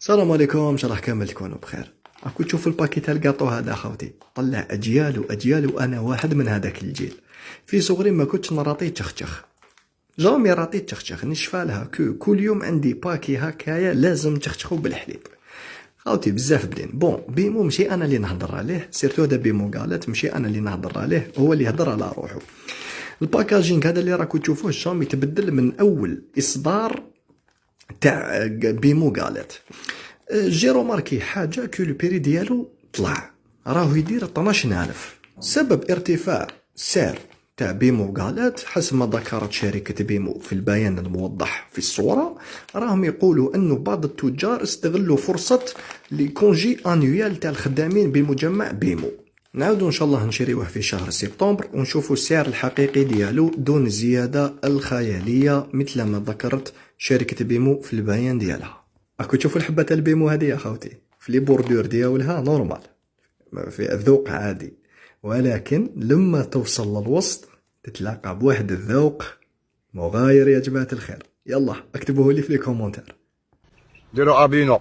السلام عليكم، ان شاء الله كامل تكونوا بخير. راكو تشوفوا الباكي تاع الكاطو هذا خاوتي، طلع اجيال واجيال وانا واحد من هذاك الجيل. في صغري ما كنتش نراطي تشخشخ، جامي راطي تشخشخ، نشفالها كل يوم عندي باكي هكايا لازم تشخشخو بالحليب. خاوتي بزاف بلين. بون بيمو ماشي انا اللي نهضر عليه، سيرتو هذا بيمو قالت ماشي انا اللي نهضر عليه، هو اللي يهضر على روحه. الباكاجينغ هذا اللي راكو تشوفوه جامي يتبدل من اول اصدار تاع بيمو قالت. جي روماركي حاجة كو لو بري ديالو طلع، راهو يدير 12000. سبب ارتفاع سعر تاع بيمو قالت حسب ما ذكرت شركة بيمو في البيان الموضح في الصورة، راهم يقولوا انه بعض التجار استغلوا فرصة لكونجي انويال تاع الخدامين بمجمع بيمو. نعاودو ان شاء الله نشريوه في شهر سبتمبر ونشوفوا السعر الحقيقي ديالو دون الزيادة الخيالية مثل ما ذكرت شركة بيمو في البيان ديالها. راكو تشوفوا الحبة تاع البيمو هذه يا خاوتي في لي بوردور ديالها نورمال، في الذوق عادي، ولكن لما توصل للوسط تتلاقى بواحد الذوق مغاير يا جماعة الخير. يلا اكتبوه لي في لي كومونتير. ديروا ابينو.